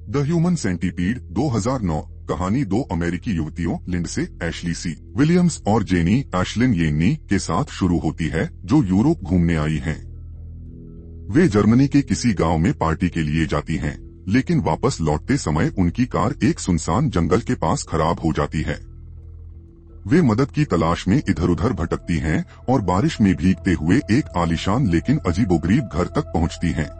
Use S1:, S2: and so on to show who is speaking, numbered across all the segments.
S1: The human centipede 2009 कहानी दो अमेरिकी युवतियों लिंडसे एशली सी विलियम्स और जेनी एशलिन येन्नी के साथ शुरू होती है, जो यूरोप घूमने आई हैं। वे जर्मनी के किसी गांव में पार्टी के लिए जाती हैं, लेकिन वापस लौटते समय उनकी कार एक सुनसान जंगल के पास खराब हो जाती है। वे मदद की तलाश में इधर उधर भटकती हैं और बारिश में भीगते हुए एक आलीशान लेकिन अजीबोगरीब घर तक पहुंचती हैं।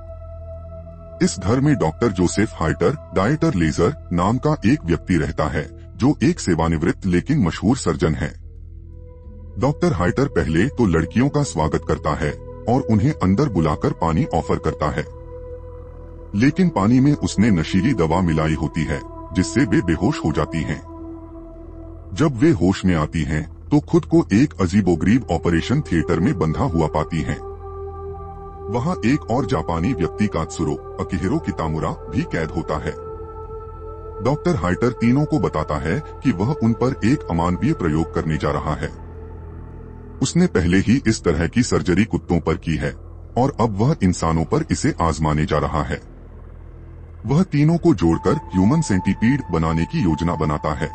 S1: इस घर में डॉक्टर जोसेफ हाइटर डाइटर लेजर नाम का एक व्यक्ति रहता है, जो एक सेवानिवृत्त लेकिन मशहूर सर्जन है। डॉक्टर हाइटर पहले तो लड़कियों का स्वागत करता है और उन्हें अंदर बुलाकर पानी ऑफर करता है, लेकिन पानी में उसने नशीली दवा मिलाई होती है, जिससे वे बेहोश हो जाती हैं। जब वे होश में आती हैं, तो खुद को एक अजीबोगरीब ऑपरेशन थिएटर में बंधा हुआ पाती हैं। वहां एक और जापानी व्यक्ति कात्सुरो अकिहिरो कितामुरा भी कैद होता है। डॉक्टर हाइटर तीनों को बताता है कि वह उन पर एक अमानवीय प्रयोग करने जा रहा है। उसने पहले ही इस तरह की सर्जरी कुत्तों पर की है और अब वह इंसानों पर इसे आजमाने जा रहा है। वह तीनों को जोड़कर ह्यूमन सेंटीपीड बनाने की योजना बनाता है।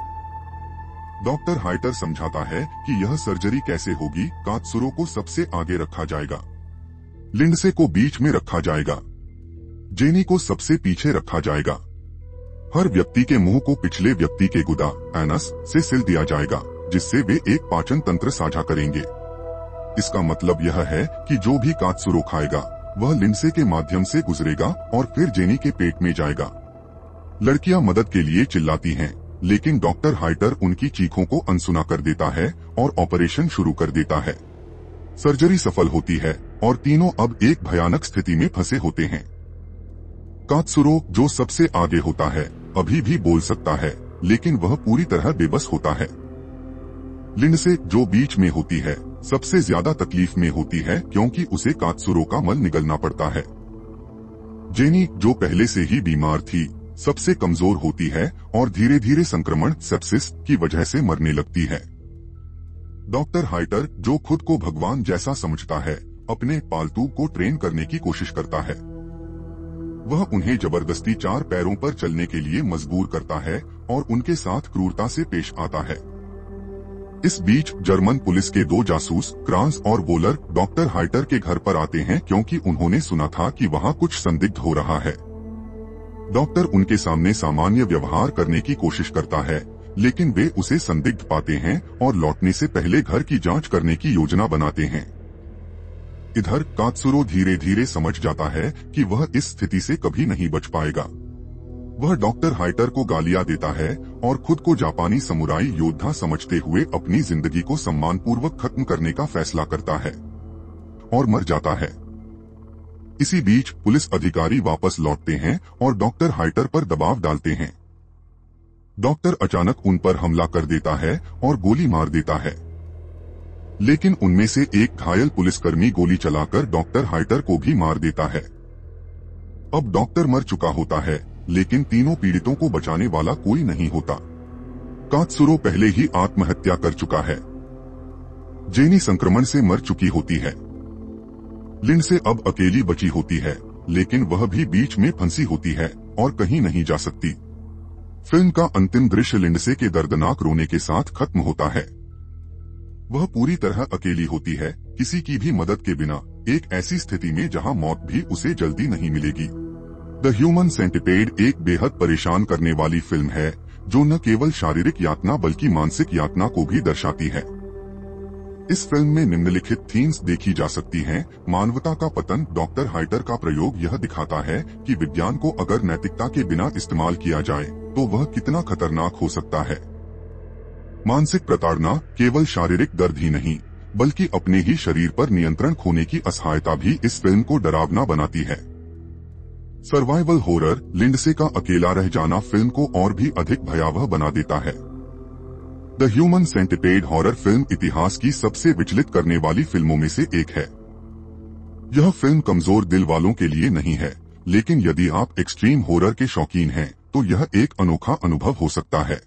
S1: डॉक्टर हाइटर समझाता है कि यह सर्जरी कैसे होगी। कात्सुरो को सबसे आगे रखा जाएगा, लिंडसे को बीच में रखा जाएगा, जेनी को सबसे पीछे रखा जाएगा। हर व्यक्ति के मुंह को पिछले व्यक्ति के गुदा एनस से सिल दिया जाएगा, जिससे वे एक पाचन तंत्र साझा करेंगे। इसका मतलब यह है कि जो भी कात्सुरो खाएगा वह लिंडसे के माध्यम से गुजरेगा और फिर जेनी के पेट में जाएगा। लड़कियां मदद के लिए चिल्लाती हैं, लेकिन डॉक्टर हाइटर उनकी चीखों को अनसुना कर देता है और ऑपरेशन शुरू कर देता है। सर्जरी सफल होती है और तीनों अब एक भयानक स्थिति में फंसे होते हैं। कात्सुरो, जो सबसे आगे होता है, अभी भी बोल सकता है, लेकिन वह पूरी तरह बेबस होता है। लिंडसे, जो बीच में होती है, सबसे ज्यादा तकलीफ में होती है क्योंकि उसे कात्सुरो का मल निगलना पड़ता है। जेनी, जो पहले से ही बीमार थी, सबसे कमजोर होती है और धीरे धीरे संक्रमण सेप्सिस की वजह से मरने लगती है। डॉक्टर हाइटर, जो खुद को भगवान जैसा समझता है, अपने पालतू को ट्रेन करने की कोशिश करता है। वह उन्हें जबरदस्ती 4 पैरों पर चलने के लिए मजबूर करता है और उनके साथ क्रूरता से पेश आता है। इस बीच जर्मन पुलिस के 2 जासूस क्रांस और वोलर डॉक्टर हाइटर के घर पर आते हैं, क्योंकि उन्होंने सुना था कि वहां कुछ संदिग्ध हो रहा है। डॉक्टर उनके सामने सामान्य व्यवहार करने की कोशिश करता है, लेकिन वे उसे संदिग्ध पाते हैं और लौटने से पहले घर की जांच करने की योजना बनाते हैं। इधर कात्सुरो धीरे धीरे समझ जाता है कि वह इस स्थिति से कभी नहीं बच पाएगा। वह डॉक्टर हाइटर को गालियां देता है और खुद को जापानी समुराई योद्धा समझते हुए अपनी जिंदगी को सम्मानपूर्वक खत्म करने का फैसला करता है और मर जाता है। इसी बीच पुलिस अधिकारी वापस लौटते हैं और डॉक्टर हाइटर पर दबाव डालते हैं। डॉक्टर अचानक उन पर हमला कर देता है और गोली मार देता है, लेकिन उनमें से एक घायल पुलिसकर्मी गोली चलाकर डॉक्टर हाइटर को भी मार देता है। अब डॉक्टर मर चुका होता है, लेकिन तीनों पीड़ितों को बचाने वाला कोई नहीं होता। कात्सुरो पहले ही आत्महत्या कर चुका है। जेनी संक्रमण से मर चुकी होती है। लिंडसे अब अकेली बची होती है, लेकिन वह भी बीच में फंसी होती है और कहीं नहीं जा सकती। फिल्म का अंतिम दृश्य लिंडसे के दर्दनाक रोने के साथ खत्म होता है। वह पूरी तरह अकेली होती है, किसी की भी मदद के बिना, एक ऐसी स्थिति में जहां मौत भी उसे जल्दी नहीं मिलेगी। द ह्यूमन सेंटीपीड एक बेहद परेशान करने वाली फिल्म है, जो न केवल शारीरिक यातना बल्कि मानसिक यातना को भी दर्शाती है। इस फिल्म में निम्नलिखित थीम्स देखी जा सकती हैं। मानवता का पतन। डॉक्टर हाइटर का प्रयोग यह दिखाता है कि विज्ञान को अगर नैतिकता के बिना इस्तेमाल किया जाए तो वह कितना खतरनाक हो सकता है। मानसिक प्रताड़ना। केवल शारीरिक दर्द ही नहीं, बल्कि अपने ही शरीर पर नियंत्रण खोने की असहायता भी इस फिल्म को डरावना बनाती है। Survival horror. लिंडसे का अकेला रह जाना फिल्म को और भी अधिक भयावह बना देता है। The human centipede horror film इतिहास की सबसे विचलित करने वाली फिल्मों में से एक है। यह फिल्म कमजोर दिल वालों के लिए नहीं है, लेकिन यदि आप एक्सट्रीम हॉरर के शौकीन हैं, तो यह एक अनोखा अनुभव हो सकता है।